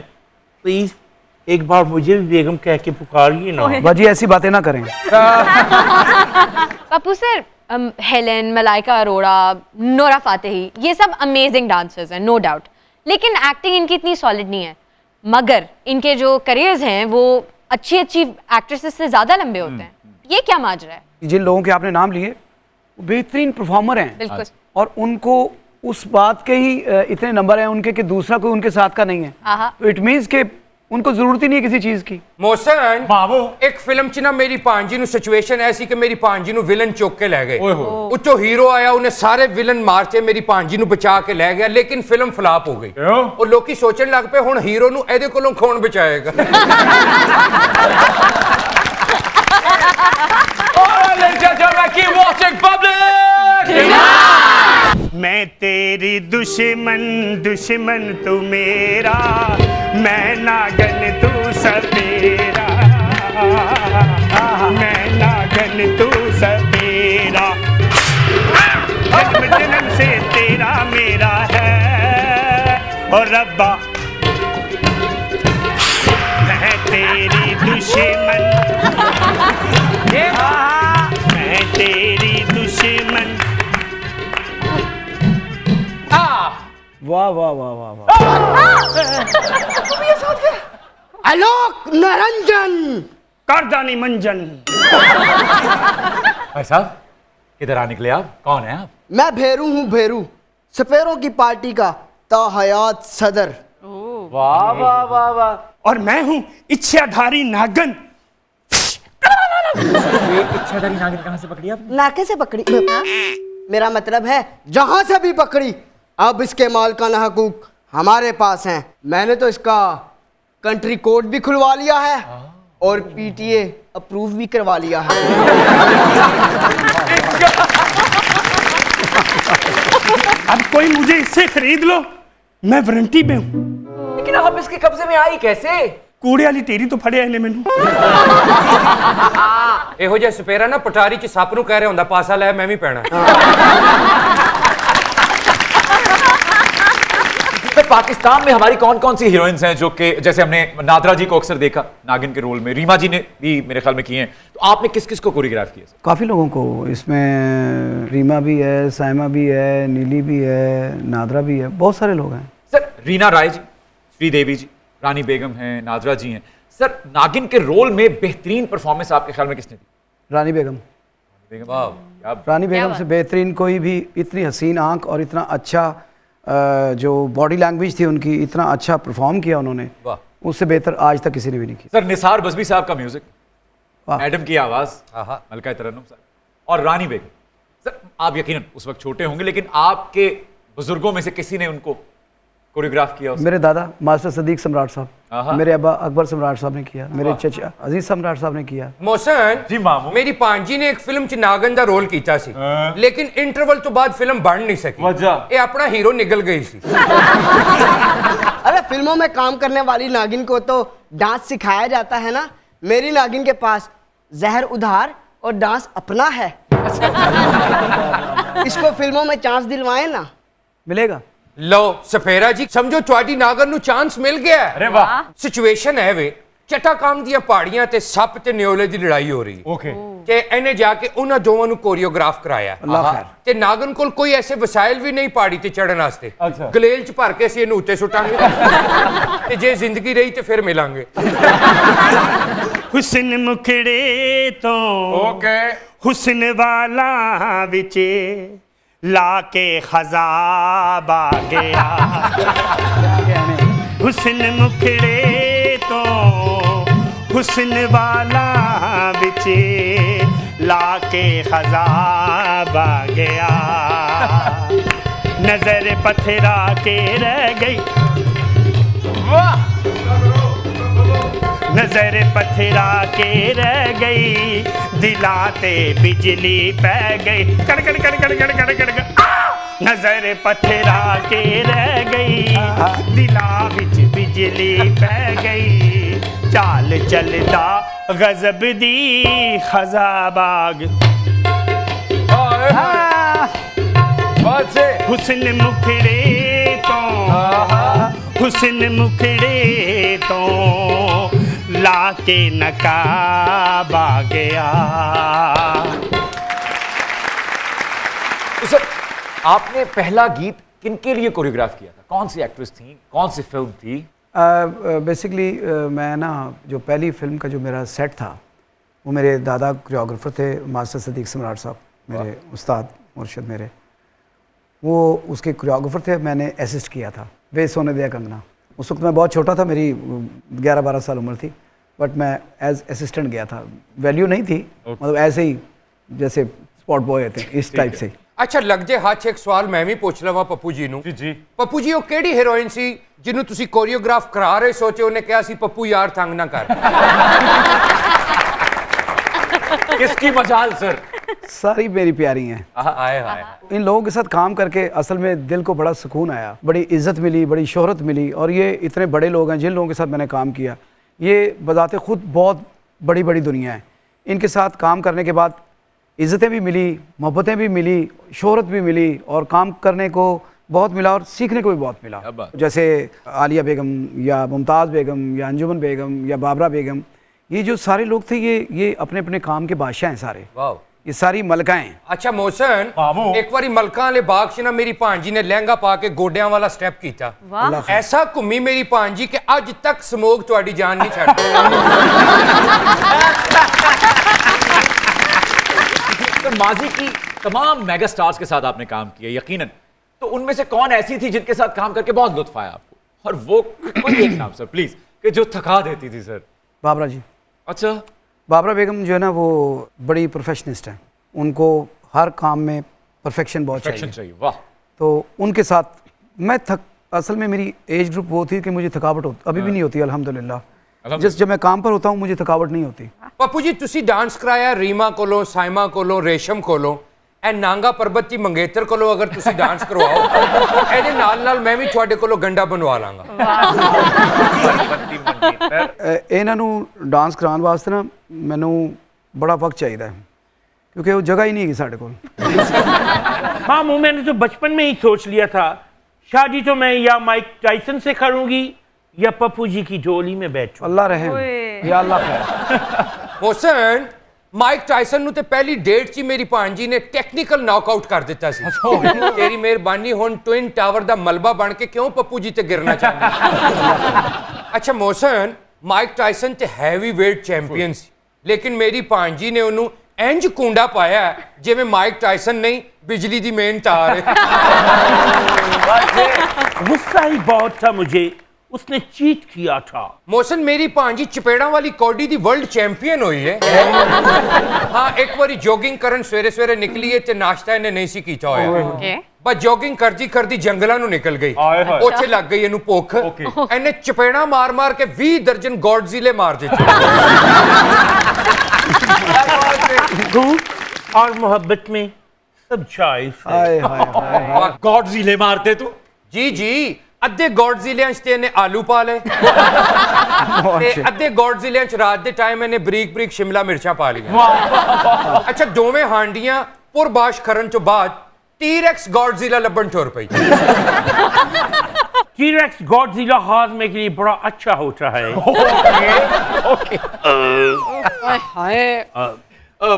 प्लीज एक बार मुझे भी बेगम कह के पुकारिए ना।
बाजी ऐसी बातें ना करें।
Pappu sir, Helen, Malaika Arora, Nora Fatehi, ये सब अमेजिंग डांसर्स हैं, नो डाउट, लेकिन एक्टिंग इनकी इतनी सॉलिड नहीं है। मगर इनके जो करियर्स हैं वो अच्छी अच्छी एक्ट्रेसेस से ज़्यादा लंबे होते हैं। ये क्या माजरा है?
जिन लोगों के आपने नाम लिए वो बेहतरीन परफॉर्मर हैं,
बिल्कुल।
और उनको उस बात के ही इतने नंबर हैं उनके कि दूसरा कोई उनके साथ का नहीं है।
आहा।
तो इट मीन्स कि उनको जरूरत ही नहीं है किसी चीज की।
मोहसन,
बाबू।
एक फिल्म च ना मेरी भांजी ਨੂੰ सिचुएशन ऐसी कि मेरी भांजी ਨੂੰ विलन चुक के ले गए।
ओए हो।
उच्चो हीरो आया, उन्हें सारे विलन मारते, मेरी भांजी ਨੂੰ बचा के ले गया, लेकिन फिल्म फ्लॉप हो गई।
क्यों?
और लोकी सोचन लग पे हुन हीरो ਨੂੰ ਇਹਦੇ ਕੋਲੋਂ ਕੌਣ ਬਚਾਏਗਾ।
Alright, ladies and gentlemen, keep watching public.
मैं तेरी दुश्मन, दुश्मन तू मेरा, मैं नागन तू सपेरा, मैं नागन तू सपेरा, जन्म जन्म से तेरा मेरा है, और रब्बा मैं तेरी दुश्मन, मैं तेरी दुश्मन।
वाह वाह वाह वाह वाह।
आलोक निरंजन,
कारदानी मंजन।
भाई साहब किधर आ निकले आप? कौन है आप?
मैं भेरू हूँ, भेरू, सपेरों की पार्टी का ताहयात सदर।
वाह वाह वाह वाह।
और मैं हूं इच्छाधारी नागन।
ये इच्छाधारी नागिन कहाँ से पकड़ी आपने?
नाके से पकड़ी, मेरा मतलब है जहां से भी पकड़ी। अब इसके मालकाना हकूक हमारे पास हैं। मैंने तो इसका कंट्री कोड भी खुलवा लिया है और पीटीए अप्रूव भी करवा लिया है।
अब कोई मुझे इससे खरीद लो, मैं वारंटी में हूं।
लेकिन आप इसके कब्जे में आई कैसे?
कूड़े वाली तेरी तो फड़े ने मैनू।
ਇਹੋ ਜਿਹਾ ਸਪੇਰਾ ਨਾ ਪਟਾਰੀ ਚ ਸੱਪ ਨੂੰ ਕਹਿ ਰਿਹਾ ਹੁੰਦਾ, ਪਾਸਾ ਲੈ ਮੈਂ ਵੀ ਪੈਣਾ।
तो पाकिस्तान में हमारी कौन कौन सी हीरोइंस हैं जो कि जैसे हमने नादरा जी को अक्सर देखा नागिन के रोल में, रीमा जी ने भी मेरे ख्याल में किए हैं, तो आपने किस किस को कोरियोग्राफ किया?
काफ़ी लोगों को, इसमें रीमा भी है, साइमा भी है, नीली भी है, नादरा भी है, बहुत सारे लोग हैं।
सर रीना राय जी, श्रीदेवी जी, रानी बेगम हैं, नादरा जी हैं। सर नागिन के रोल में बेहतरीन परफॉर्मेंस आपके ख्याल में किसने दी?
रानी बेगम। रानी बेगम से बेहतरीन कोई भी, इतनी हसीन आंख और इतना अच्छा जो बॉडी लैंग्वेज थी उनकी, इतना अच्छा परफॉर्म किया उन्होंने, उससे बेहतर आज तक किसी ने भी नहीं किया।
सर निसार बज़मी साहब का म्यूजिक,
वाह।
मैडम की आवाज, मलका तरन्नुम साहब, और रानी बेगम। सर आप यकीनन उस वक्त छोटे होंगे, लेकिन आपके बुजुर्गों में से किसी ने उनको कोरियोग्राफ किया उसने?
मेरे दादा मास्टर सदीक सम्राट
आहा।
साहब, मेरे अब्बा अकबर सम्राट साहब ने किया, मेरे चचा अजीज सम्राट साहब ने किया।
मोहसन
जी मामू।
मेरी भांजी ने एक फिल्म च नागन ਦਾ ਰੋਲ ਕੀਤਾ ਸੀ लेकिन इंटरवल ਤੋਂ ਬਾਅਦ ਫਿਲਮ ਬਣ ਨਹੀਂ ਸਕੀ
वजह?
ਇਹ ਆਪਣਾ ਹੀਰੋ ਨਿਕਲ ਗਈ ਸੀ
अरे फिल्मों में काम करने वाली नागिन को तो डांस सिखाया जाता है ना, मेरी नागिन के पास जहर उधार और डांस अपना है। इसको फिल्मों में चांस दिलवाए ना।
मिलेगा?
ਲਓ ਸਫੇਰਾ ਜੀ ਸਮਝੋ ਤੁਹਾਡੀ ਨਾਗਨ ਨੂੰ ਚਾਂਸ ਮਿਲ ਗਿਆ
अरे वाह।
ਸਿਚੁਏਸ਼ਨ ਹੈ ਵੇ ਚਟਾਕਾਮ ਦੀਆਂ ਪਹਾੜੀਆਂ ਤੇ ਸੱਪ ਤੇ ਨਿਓਲੇ ਦੀ ਲੜਾਈ ਹੋ ਰਹੀ
ओके।
ਤੇ ਇਹਨੇ ਜਾ ਕੇ ਉਹਨਾਂ ਦੋਵਾਂ ਨੂੰ ਕੋਰੀਓਗ੍ਰਾਫ ਕਰਾਇਆ
अल्लाह खैर।
ਤੇ ਨਾਗਨ ਕੋਲ ਕੋਈ ਐਸੇ ਵਸਾਇਲ ਵੀ ਨਹੀਂ ਪਹਾੜੀ ਤੇ ਚੜਨ ਵਾਸਤੇ
ਅੱਛਾ।
ਗਲੇਲ ਚ ਭਰ ਕੇ ਅਸੀਂ ਇਹਨੂੰ ਉੱਤੇ ਸੁੱਟਾਂਗੇ ਤੇ ਜੇ ਜ਼ਿੰਦਗੀ ਰਹੀ ਤੇ ਫਿਰ ਮਿਲਾਂਗੇ
हुस्न मुखड़े तो
ਓਕੇ
हुस्न वाला विचे लाके खजाब आ गया। हुस्न मुखड़े तो हुस्न वाला विचे लाके खजाब आ गया। नजर पथरा के रह गई, नजर पथरा के रह गई, दिलाते बिजली पै गई। कड़ कड़ कड़ कड़ कड़ कड़ कड़ कड़। नजर पथरा के रह गई, दिला विच बिजली पै गई। चाल चलदा गजब दी खजाबाग। हुस्न मुखड़े तो हुस्न मुखड़े तो लाके नकाब आ गया।
तो सर आपने पहला गीत किनके लिए कोरियोग्राफ किया था? कौन सी एक्ट्रेस थी, कौन सी फिल्म थी?
बेसिकली मैं ना जो पहली फिल्म का जो मेरा सेट था वो मेरे दादा कोरियोग्राफर थे, मास्टर सदीक सम्राट साहब, मेरे उस्ताद मुर्शिद मेरे, वो उसके कोरियोग्राफर थे। मैंने असिस्ट किया था वे सोने दिया कंगना। उस वक्त मैं बहुत छोटा था, मेरी 11-12 साल उम्र थी, बट मैं एज असिस्टेंट गया था। वैल्यू नहीं थी, मतलब ऐसे ही जैसे स्पॉट बॉय होते हैं इस टाइप से।
ਅੱਛਾ ਲੱਗ ਜੇ ਹੱਥ 'ਚ ਇੱਕ ਸਵਾਲ ਮੈਂ ਵੀ ਪੁੱਛ ਲਵਾਂ ਪੱਪੂ ਜੀ ਨੂੰ।
जी
ਪੱਪੂ ਜੀ ਉਹ ਕਿਹੜੀ ਹੀਰੋਇਨ ਸੀ ਜਿਹਨੂੰ ਤੁਸੀਂ ਕੋਰੀਓਗ੍ਰਾਫ ਕਰਾ ਰਹੇ ਸੋਚੇ ਉਹਨੇ ਕਿਹਾ ਸੀ ਪੱਪੂ ਯਾਰ ਤੰਗ ਨਾ ਕਰ
किसकी मजाल सर?
सारी मेरी प्यारी हैं।
आए हाय।
इन लोगों के साथ काम करके असल में दिल को बड़ा सुकून आया, बड़ी इज्जत मिली, बड़ी शोहरत मिली। और ये इतने बड़े लोग हैं जिन लोगों के साथ मैंने काम किया, ये बजाते खुद बहुत बड़ी बड़ी दुनिया है। इनके साथ काम करने के बाद इज़्ज़तें भी मिली, मोहब्बतें भी मिली, शोहरत भी मिली और काम करने को बहुत मिला और सीखने को भी बहुत मिला। जैसे आलिया बेगम या मुमताज़ बेगम या अंजुमन बेगम या बाबरा बेगम, ये जो सारे लोग थे ये अपने अपने काम के बादशाह हैं सारे।
ਵਾਓ
ये सारी मलकाएं।
ਅੱਛਾ ਮੋਹਸਨ
ਮਾਮੂ।
ਇੱਕ ਵਾਰੀ ਮਲਕਾਂ ਵਾਲੇ ਬਾਗ 'ਚ ਨਾ ਮੇਰੀ ਭਾਂਜੀ ਨੇ ਲਹਿੰਗਾ ਪਾ ਕੇ ਗੋਡਿਆਂ ਵਾਲਾ ਸਟੈਪ ਕੀਤਾ।
वाह।
ਐਸਾ ਘੁੰਮੀ ਮੇਰੀ ਭਾਂਜੀ ਕਿ ਅੱਜ ਤੱਕ ਸਮੋਗ ਤੁਹਾਡੀ ਜਾਨ ਨਹੀਂ ਛੱਡਦੀ।
तो माजी की तमाम मेगा स्टार्स के साथ आपने काम किया यकीनन, तो उनमें से कौन ऐसी थी जिनके साथ काम करके बहुत लुत्फ आया आपको? और वो कोई एक नाम सर प्लीज, कि जो थका देती थी सर।
बाबरा जी,
अच्छा।
बाबरा बेगम जो है ना वो बड़ी प्रोफेशनिस्ट हैं, उनको हर काम में परफेक्शन बहुत
Perfection
चाहिए।
चाहिए, वाह।
तो उनके साथ मैं असल में मेरी एज ग्रुप वो थी कि मुझे थकावट होती, अभी भी नहीं होती अल्हम्दुलिल्लाह। जब मैं काम पर होता हूँ मुझे थकावट नहीं होती।
ਪੱਪੂ ਜੀ ਤੁਸੀਂ ਡਾਂਸ ਕਰਾਇਆ ਰੀਮਾ ਕੋਲੋਂ, ਸਾਇਮਾ ਕੋਲੋਂ, ਰੇਸ਼ਮ ਕੋਲੋਂ, ਇਹ ਨਾਂਗਾ ਪਰਬਤ ਦੀ ਮੰਗੇਤਰ ਕੋਲੋਂ ਅਗਰ ਤੁਸੀਂ ਡਾਂਸ ਕਰਵਾਓ ਇਹਦੇ ਨਾਲ ਮੈਂ ਵੀ ਤੁਹਾਡੇ ਕੋਲੋਂ ਗੰਡਾ ਬਣਵਾ ਲਾਂਗਾ।
ਇਹਨਾਂ ਨੂੰ ਡਾਂਸ ਕਰਾਉਣ ਵਾਸਤੇ ਨਾ ਮੈਨੂੰ ਬੜਾ ਵਕਤ ਚਾਹੀਦਾ ਹੈ क्योंकि वो जगह ही नहीं है साढ़े को।
हाँ मुँह मैंने तो बचपन में ही सोच लिया था शादी तो मैं या माइक टाइसन से करूंगी या पप्पू जी की झोली में बैठूं।
अल्लाह रहम या अल्लाह खैर।
ਮੋਹਸਨ ਮਾਈਕ ਟਾਇਸਨ ਨੂੰ ਤੇ ਪਹਿਲੀ ਡੇਟ 'ਚ ਹੀ ਮੇਰੀ ਭਾਂਜੀ ਨੇ ਟੈਕਨੀਕਲ ਨੌਕਆਊਟ ਕਰ ਦਿੱਤਾ ਸੀ। ਤੇਰੀ ਮਿਹਰਬਾਨੀ ਹੁਣ ਟਵਿਨ ਟਾਵਰ ਦਾ ਮਲਬਾ ਬਣ ਕੇ ਕਿਉਂ ਪੱਪੂ ਜੀ ਤੇ ਗਿਰਨਾ ਚਾਹੁੰਦੀ? ਅੱਛਾ ਮੋਹਸਨ ਮਾਈਕ ਟਾਇਸਨ ਤੇ ਹੈਵੀ weight ਚੈਂਪੀਅਨ ਸੀ, ਲੇਕਿਨ ਮੇਰੀ ਭਾਂਜੀ ਨੇ ਉਹਨੂੰ ਇੰਜ ਕੁੰਡਾ ਪਾਇਆ ਜਿਵੇਂ ਮਾਈਕ ਟਾਇਸਨ ਨਹੀਂ ਬਿਜਲੀ ਦੀ ਮੇਨ ਤਾਰ ਹੈ।
गुस्सा ही बहुत था मुझे, उसने चीट किया था।
ਮੋਹਸਨ ਮੇਰੀ ਭਾਂਜੀ ਚਪੇੜਾਂ ਵਾਲੀ ਕੌਡੀ ਦੀ ਵਰਲਡ ਚੈਂਪੀਅਨ ਹੋਈ ਹੈ। ਹਾਂ ਇੱਕ ਵਾਰੀ ਜੋਗਿੰਗ ਕਰਨ ਸਵੇਰੇ ਸਵੇਰੇ ਨਿਕਲੀ ਹੈ ਤੇ ਨਾਸ਼ਤਾ ਇਹਨੇ ਨਹੀਂ ਸੀ ਕੀਤਾ ਹੋਇਆ। ਬਸ ਜੋਗਿੰਗ ਕਰਦੀ ਜੰਗਲਾਂ ਨੂੰ ਨਿਕਲ ਗਈ
ਆਏ ਹਾਏ।
ਉੱਥੇ ਲੱਗ ਗਈ ਇਹਨੂੰ ਭੁੱਖ ਇਹਨੇ ਚਪੇੜਾ ਮਾਰ ਕੇ 20 ਦਰਜਨ ਗੋਡਜ਼ਿਲੇ ਮਾਰ ਦਿੱਤੇ
भूख और मोहब्बत में सब जायज है।
हाय हाय हाय हाय।
गॉडजिले मारते तू
ਜੀ ਅੱਧੇ ਗੋਡਜ਼ਿਲਿਆਂ 'ਚ ਤੇ ਇਹਨੇ ਆਲੂ ਪਾ ਲਏ ਤੇ ਅੱਧੇ ਗੋਡਜ਼ਿਲਿਆਂ 'ਚ ਰਾਤ ਦੇ ਟਾਈਮ ਇਹਨੇ ਬਰੀਕ ਸ਼ਿਮਲਾ ਮਿਰਚਾਂ ਪਾ ਲਈਆਂ ਅੱਛਾ ਦੋਵੇਂ ਹਾਂਡੀਆਂ ਪੁਰਬਾਸ਼ ਕਰਨ ਤੋਂ ਬਾਅਦ ਟੀ-ਰੈਕਸ ਗੋਡਜ਼ਿਲਾ ਲੱਭਣ ਤੁਰ ਪਈ
टी-रेक्स गॉडजिला हारने के लिए बड़ा अच्छा होता है।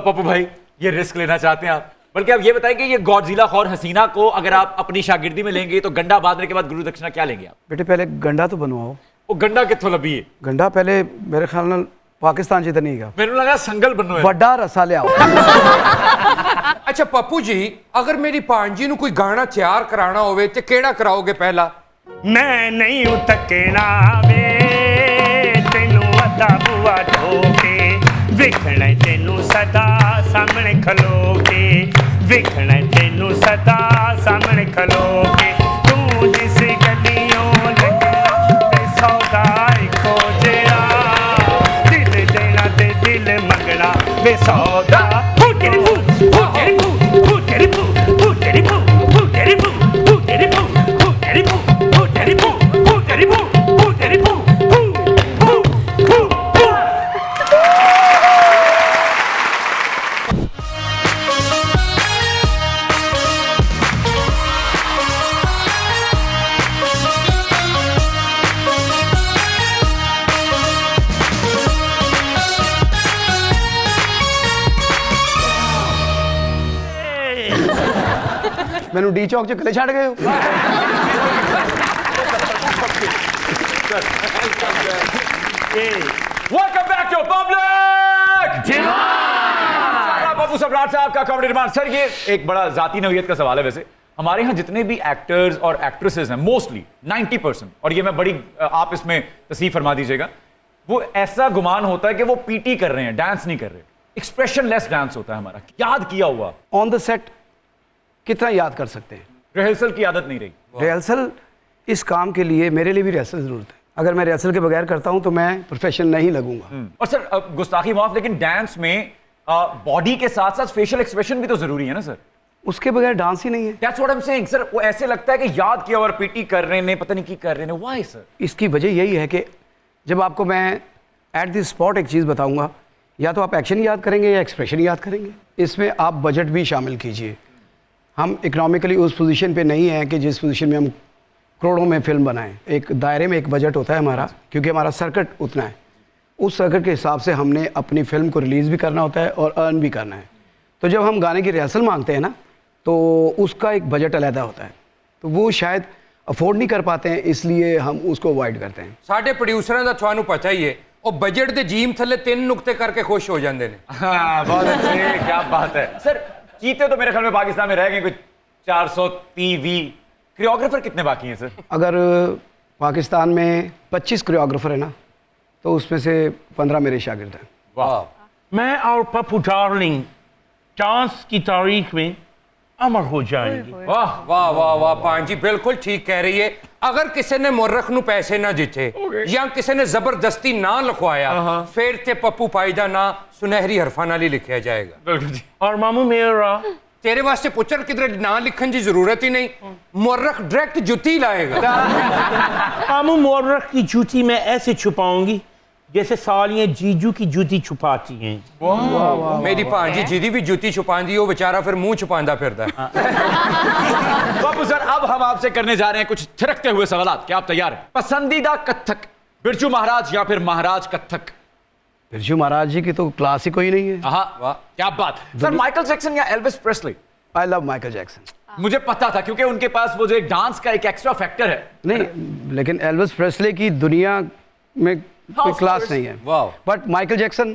पप्पू भाई ये रिस्क लेना चाहते हैं आप, बल्कि आप ये बताएं कि ये गॉडजिला खौर हसीना को अगर आप अपनी शागिर्दी में लेंगे तो गंडा बांधने के बाद गुरु दक्षिणा क्या लेंगे आप?
बेटे पहले गंडा तो बनवाओ।
वो गंडा कित्थों लभी है?
गंडा पहले मेरे ख्याल नाल पाकिस्तान च तो नहीं गया,
मैंने लगा संगल बननो है।
वड्डा रसा ले आओ।
ਅੱਛਾ ਪੱਪੂ ਜੀ ਅਗਰ ਮੇਰੀ ਭਾਂਜੀ ਨੂੰ ਕੋਈ ਗਾਣਾ ਤਿਆਰ ਕਰਾਉਣਾ ਹੋਵੇ ਤੇ ਕਿਹੜਾ ਕਰਾਓਗੇ ਪਹਿਲਾ
मैं नहीं हूं तकेना वे तेनू अद्धा बुआ ठोके वेखना तेनू सदा सामने खलोके वेखना तेनू सदा सामने खलोके तू जिस गलियों लगना ते सौदा खोजया दिल देना ते दिल मंगना वे सौदा तेरी भू तेरी भू तेरी भू तेरी भू तेरी भू तेरी भू तेरी भू तेरी भू तेरी भू तेरी भू
मैनू डी चौक च कले छड़ गए हो।
Welcome back to public. Pappu Samrat साहब का कॉमेडी डिमांड। सर ये एक बड़ा जाती नौयत का सवाल है वैसे, हमारे यहाँ जितने भी एक्टर्स और एक्ट्रेसेस हैं मोस्टली 90%, और ये मैं बड़ी आप इसमें तस्वीर फरमा दीजिएगा, वो ऐसा गुमान होता है कि वो पीटी कर रहे हैं, डांस नहीं कर रहे, एक्सप्रेशन लेस डांस होता है हमारा, याद किया हुआ।
ऑन द सेट कितना याद कर सकते हैं?
रिहर्सल की आदत नहीं रही।
रिहर्सल इस काम के लिए मेरे लिए भी रिहर्सल जरूरत है। अगर मैं रिहर्सल के बगैर करता हूं तो मैं प्रोफेशनल नहीं लगूंगा।
और सर गुस्ताखी माफ, लेकिन डांस में बॉडी के साथ साथ फेशियल एक्सप्रेशन भी तो जरूरी है ना सर?
उसके बगैर डांस ही नहीं है।
That's what I'm saying, sir. वो ऐसे लगता है कि याद किया और पीटी कर रहे हैं, पता नहीं की कर रहे हैं। Why sir?
इसकी वजह यही है कि जब आपको मैं एट द स्पॉट एक चीज़ बताऊंगा, या तो आप एक्शन याद करेंगे या एक्सप्रेशन याद करेंगे। इसमें आप बजट भी शामिल कीजिए। हम इकोनॉमिकली उस पोजीशन पे नहीं हैं कि जिस पोजीशन में हम करोड़ों में फिल्म बनाएं। एक दायरे में एक बजट होता है हमारा, क्योंकि हमारा सर्किट उतना है। उस सर्किट के हिसाब से हमने अपनी फिल्म को रिलीज़ भी करना होता है और अर्न भी करना है। तो जब हम गाने की रिहर्सल मांगते हैं ना, तो उसका एक बजट अलहदा होता है, तो वो शायद अफोर्ड नहीं कर पाते हैं, इसलिए हम उसको अवॉइड करते हैं।
ਸਾਡੇ ਪ੍ਰੋਡਿਊਸਰਾਂ ਦਾ ਤੁਹਾਨੂੰ ਪਤਾ ਹੀ ਹੈ ਉਹ ਬਜਟ ਦੇ ਜੀਮ ਥੱਲੇ 3 ਨੁਕਤੇ ਕਰਕੇ ਖੁਸ਼ ਹੋ ਜਾਂਦੇ ਨੇ।
हाँ, बहुत अच्छे, क्या बात है सर। चीते तो मेरे ख्याल में पाकिस्तान में रह गए कुछ 430। कोरियोग्राफर कितने बाकी हैं सर?
अगर पाकिस्तान में 25 कोरियोग्राफर है ना, तो उसमें से 15 मेरे शागिर्द हैं।
ਵਾਹ
मैं और पप्पू डार्लिंग डांस की तारीख में अमर हो जाएंगे।
वाह वाह वाह वाह पांजी बिल्कुल ठीक कह रही है। अगर किसी ने मुर्रख ਨੂੰ ਪੈਸੇ ਨਾ ਦਿੱਤੇ ਜਾਂ ਕਿਸੇ ਨੇ ਜ਼ਬਰਦਸਤੀ ਨਾ ਲਿਖਵਾਇਆ ਫਿਰ ਤੇ ਪੱਪੂ ਭਾਈ ਦਾ ਨਾਂ ਸੁਨਹਿਰੀ ਹਰਫਾਂ ਨਾਲ ਹੀ ਲਿਖਿਆ ਜਾਏਗਾ।
बिल्कुल जी।
और मामू मेरा
ਤੇਰੇ ਵਾਸਤੇ ਪੁੱਛਣ ਕਿਧਰੇ ਨਾਂ ਲਿਖਣ ਦੀ ਜ਼ਰੂਰਤ ਹੀ ਨਹੀਂ, ਮੁर्रख डायरेक्ट जुत्ती लाएगा।
मामू मोर्रख की जूती मैं ऐसे छुपाऊंगी जैसे सालियां जीजू की जूती छुपाती हैं।
ਮੇਰੀ ਭਾਂਜੀ ਜਿਹਦੀ ਵੀ ਜੁੱਤੀ ਛੁਪਾਉਂਦੀ ਉਹ ਵਿਚਾਰਾ ਫਿਰ ਮੂੰਹ ਛੁਪਾਉਂਦਾ ਫਿਰਦਾ।
बापू सर अब हम आपसे करने जा रहे हैं कुछ थिरकते हुए सवालात। क्या आप तैयार हैं? पसंदीदा कत्थक बिरजू महाराज या फिर महाराज कत्थक?
बिरजू महाराज जी की तो क्लास ही कोई नहीं है।
हाँ वाह क्या बात। सर माइकल जैक्सन या Elvis Presley?
I love Michael Jackson.
मुझे पता था क्योंकि उनके पास वो जो एक डांस का एक एक्स्ट्रा फैक्टर है।
नहीं, लेकिन एल्विस प्रेस्ले की दुनिया में कोई
of
क्लास
course.
नहीं है।
वाह।
But Michael Jackson.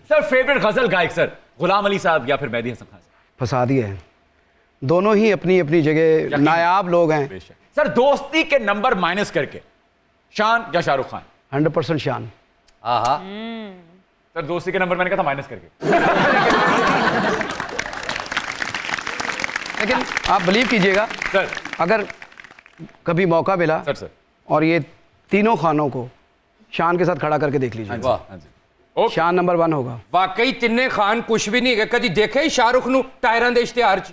Sir favourite गजल गायक सर, गुलाम अली साहब या फिर मेहदी हसन खान साहब?
फंसा दिए हैं। दोनों ही अपनी अपनी जगह नायाब लोग हैं।
बेशक। सर दोस्ती के नंबर माइनस करके शान या शाहरुख खान?
100% शान।
आहा
सर दोस्ती के नंबर मैंने कहा था माइनस करके।
लेकिन आप बिलीव कीजिएगा
सर
अगर कभी मौका मिला
सर
और ये तीनों खानों को शान के साथ खड़ा करके देख लीजिए,
वाह
ओके
शान नंबर 1 होगा।
वाकई तिन्ने खान कुछ भी नहीं है कभी देखे ही शाहरुख नु टायरां दे इश्तिहार च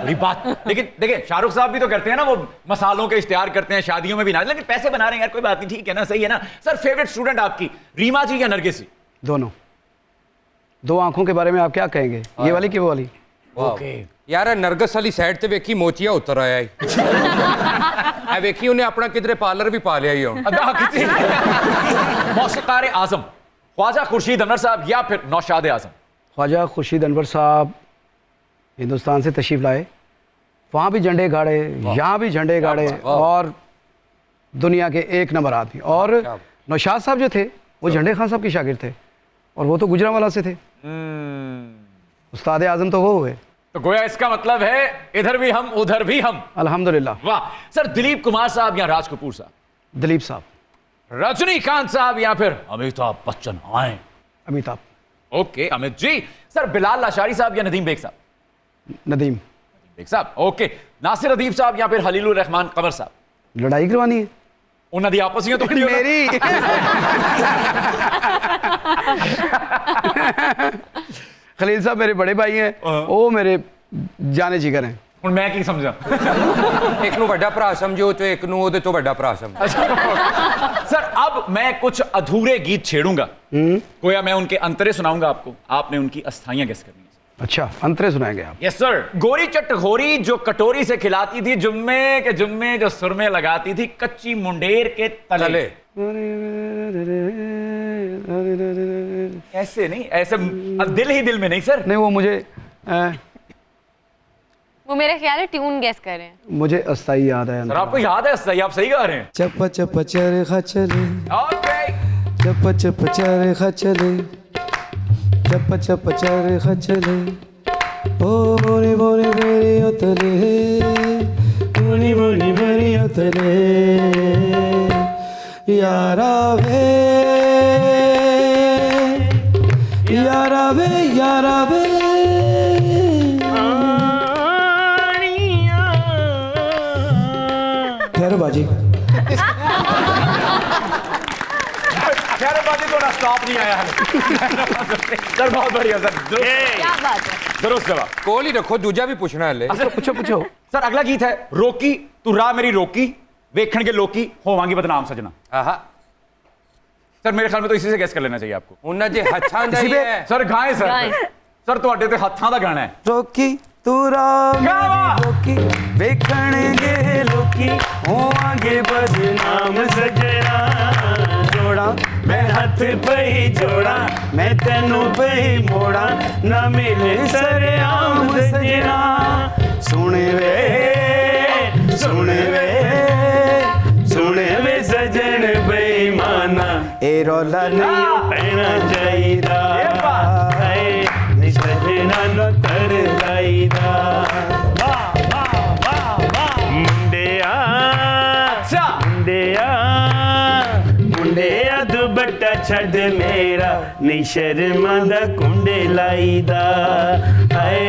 बड़ी बात। लेकिन देखिए शाहरुख साहब भी तो करते हैं ना, वो मसालों के इश्तिहार करते हैं शादियों में भी ना, लेकिन पैसे बना रहे हैं यार, कोई बात नहीं, ठीक है ना, सही है ना। सर फेवरेट स्टूडेंट आपकी रीमा जी या नरगिस जी?
दोनों। दो आंखों के बारे में आप क्या कहेंगे, ये वाली कि वो वाली?
ओके यार नरगस वाली साइड ते वेखी मोचिया उतर आया है आ वेखी उन्हें अपना किधरे पार्लर भी पा लिया ही हुन।
मौसीकार आजम ख्वाजा खुर्शीद अनवर साहब या फिर नौशाद आजम?
ख्वाजा खुर्शीद अनवर साहब हिंदुस्तान से तशरीफ लाए, वहाँ भी झंडे गाड़े, यहाँ भी झंडे गाड़े, और दुनिया के एक नंबर आदमी। और नौशाद साहब जो थे वो झंडे खान साहब के शागिर्द थे, और वो तो गुजरांवाला से थे। उस्ताद आजम तो वो हुए।
तो गोया इसका मतलब है इधर भी हम उधर भी हम।
अल्हम्दुलिल्लाह।
वाह। सर दिलीप कुमार साहब या राज कपूर साहब?
दिलीप साहब।
रजनीकांत साहब या फिर अमिताभ बच्चन? आए
अमिताभ।
ओके अमित जी। सर बिलाल लाशारी साहब या नदीम बेग साहब?
नदीम
बेग साहब। ओके नासिर अदीब साहब या फिर हलीलुर रहमान कमर साहब?
लड़ाई करवानी है
उन्होंने आपस में तो
मेरी खलील साहब मेरे बड़े भाई हैं, वो मेरे जाने जिगर हैं।
ਹੁਣ मैं की समझा
एक नु बड़ा भरा समझो तो एक नु ओदे तो बड़ा भरा समझो।
सर अब मैं कुछ अधूरे गीत छेड़ूंगा, गोया मैं उनके अंतरे सुनाऊंगा आपको, आपने उनकी अस्थाइयां गेस करनी है।
अच्छा अंतरे सुनाएंगे आप?
Yes sir. गोरी चटखोरी जो कटोरी से खिलाती थी, जुम्मे के जुम्मे जो सुरमे लगाती थी, कच्ची मुंडेर के तले। ऐसे नहीं, ऐसे दिल ही दिल में नहीं सर।
नहीं वो मुझे
वो मेरे ख्याल है ट्यून गेस कर रहे हैं।
मुझे अस्थाई याद है।
सर आपको याद है सही, आप सही गा रहे हैं।
चप्पा चप्पा चरखा चले,
ओके
चप्पा चप्पा चरखा चले, चप्पा चप्पा चरखा चले, ओ बोरी बोरी बेरी उतले, बोरी बोरी बेरी उतले, यारा वे यारा वे यारा वे। खैर बाजी
खैरबाजी को ना स्टॉप नहीं आया है सर, बहुत बढ़िया सर,
क्या बात है।
दुरुस्त जवाब।
कोल ही रखो दूजा भी पूछना है ले।
पूछो पूछो।
सर अगला गीत है रोकी तू राह मेरी रोकी, वेखण के लोकी होवांगी बदनाम सजना।
आहा
सर मेरे ख्याल में तो इसी से गेस कर लेना चाहिए आपको।
उन्ना जे हच्छां दा ही है
सर गाएं सर।
गाएं।
सर ਤੁਹਾਡੇ ਤੇ ਹੱਥਾਂ ਦਾ ਗਾਣਾ ਹੈ।
रोकी तू राह
क्या बात?
रोकी वेखणगे लोकी होवांगे बदनाम सजना, जोड़ा मैं हथ पे ही जोड़ा, मैं तेनू पे ही मोड़ा, ना मिले सरेआम सजना। सुने वे सुने वे सुने वे सजन बेईमाना, ए रौला नहीं पैना चाहिदा, सजना नो तर जाईदा। मुंडिया
अच्छा
मुंडिया मुंडिया दुपट्टा छड़ मेरा, नी शर्मा दा कुंडे लाईदा, हाय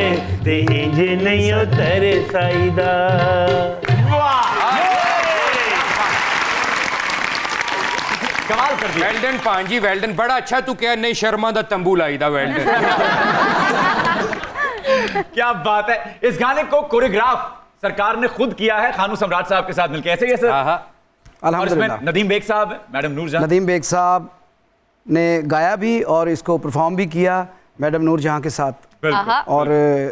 ते इंज नहीं उतर साईदा।
कमाल कर दिया।
वेल्डन पांजी वेल्डन, बड़ा अच्छा तू क्या नहीं शर्मा दा तंबू लाई दा वेल्डन।
क्या बात है। इस गाने को कोरियोग्राफ सरकार ने खुद किया है खानू सम्राट साहब के साथ मिलकर, ऐसे ही है सर? और इसमें
अल्हम्दुलिल्लाह।
नदीम बेग साहब, मैडम नूरजहां।
नदीम बेग साहब ने गाया भी और इसको परफॉर्म भी किया मैडम नूरजहां के साथ,
बिल्कुल।
और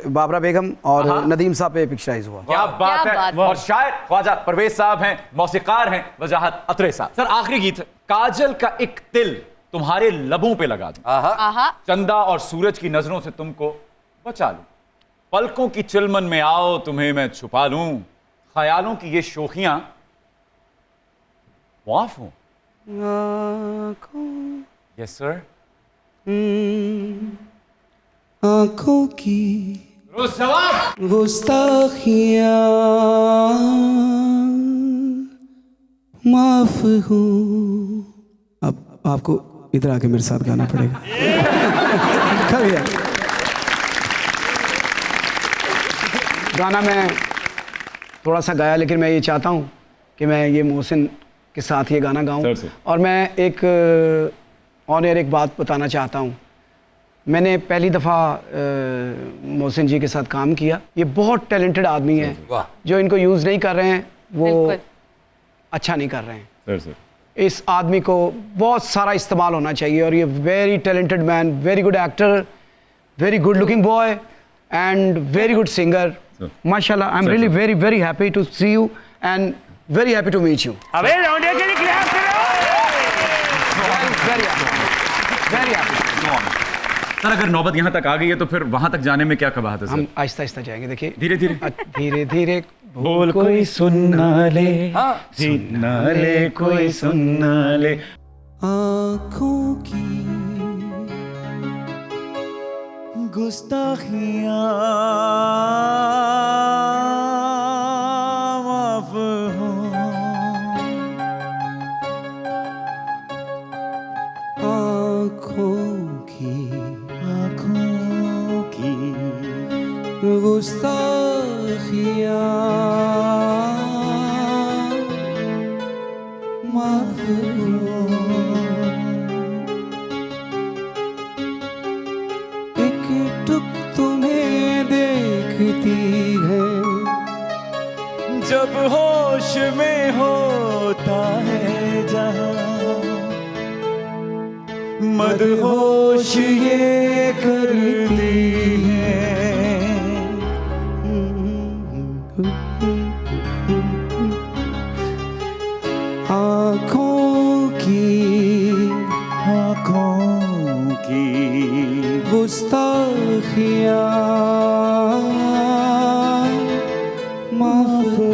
बाबरा बेगम और नदीम साहब पे पिक्चराइज हुआ।
क्या बात
क्या
है।
बात है।
और शायर ख्वाजा परवेज साहब हैं, मौसीकार हैं वजाहत अतरे साहब। सर आखिरी गीत है काजल का एक तिल तुम्हारे लबों पे लगा दूं,
आहा
चंदा और सूरज की नजरों से तुमको बचा लूं, पलकों की चिलमन में आओ तुम्हें मैं छुपा लूं, ख्यालों की ये शोखियां माफ हूं। Yes sir.
आंखों की
जवाब।
गुस्ताखियाँ माफ हूँ। अब आपको इधर आके मेरे साथ गाना पड़ेगा।
गाना मैं थोड़ा सा गाया, लेकिन मैं ये चाहता हूँ कि मैं ये मोहसिन के साथ ये गाना गाऊँ। और मैं एक ऑन एयर एक बात बताना चाहता हूँ। मैंने पहली दफ़ा मोहसिन जी के साथ काम किया। ये बहुत टैलेंटेड आदमी है, जो इनको यूज़ नहीं कर रहे हैं वो अच्छा नहीं कर रहे हैं। इस आदमी को बहुत सारा इस्तेमाल होना चाहिए। और ये very talented man, very good actor, very good looking boy and very good singer. माशाल्लाह, I am really very very happy to see you and very happy to meet you.
अबे लौंडे के लिए क्लैप करो।
Very happy, very happy.
Sir अगर नौबत यहाँ तक आ गई है तो फिर वहाँ तक जाने में क्या कबाहत है सर?
हम आहिस्ता आहिस्ता जाएंगे। देखिए
धीरे धीरे
धीरे धीरे
बोल कोई सुन ना ले, सुन ना ले कोई सुन ना ले।
आँखों की गुस्ताखियाँ माफ हो, आँखों की गुस्ताखियाँ माफ हो। एक टुक तुम्हें देखती है जब होश में होता है जहाँ, मदहोश ये करती है। आँखों की गुस्ताखियाँ माफ हो।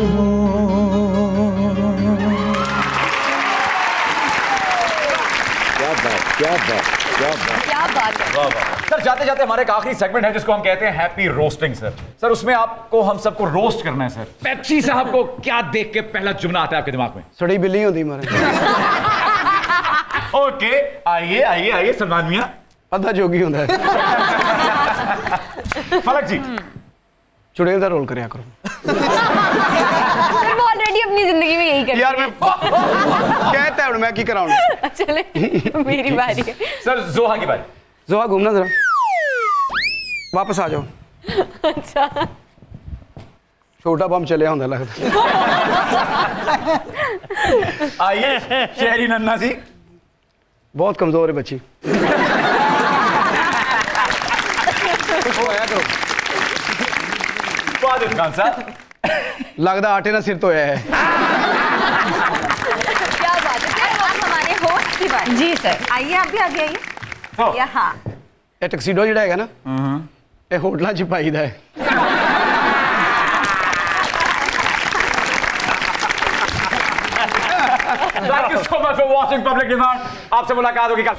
क्या बात है।
सर जाते जाते हमारे एक आखिरी सेगमेंट है जिसको हम कहते हैं हैप्पी रोस्टिंग। सर उसमें आपको हम सबको रोस्ट करना है। सर पेप्सी साहब को क्या देख के पहला जुमला आता है आपके दिमाग में?
सड़ी बिल्ली होती मारे।
ओके आइए आइए आइए सलमान मियां।
अद्धा जोगी होता है।
फलक जी
चुड़ैल का रोल करया करो।
सर वो ऑलरेडी अपनी जिंदगी में यही करते
यार मैं कहता हूं मैं की कराऊं।
चले मेरी बारी है।
सर जोहा की बारी।
जोहा घूमना जरा, वापस आ जाओ।
अच्छा
छोटा बम चलिया होंदा लगता।
आइए शहरी नन्ना जी।
बहुत कमजोर है बच्ची।
फादिल खान साहब
लगता आटे ना सिर तो है।
क्या बात है।
अब हमारे होस्ट की बारी।
जी सर।
आइए आप भी आगे आइए।
हाँ।
यहाँ
ये टक्सीडो जिहड़ा हैगा ना, ये होटलों च पाईदा है।
Thank you so much for watching Public Demand। आपसे मुलाकात होगी कल।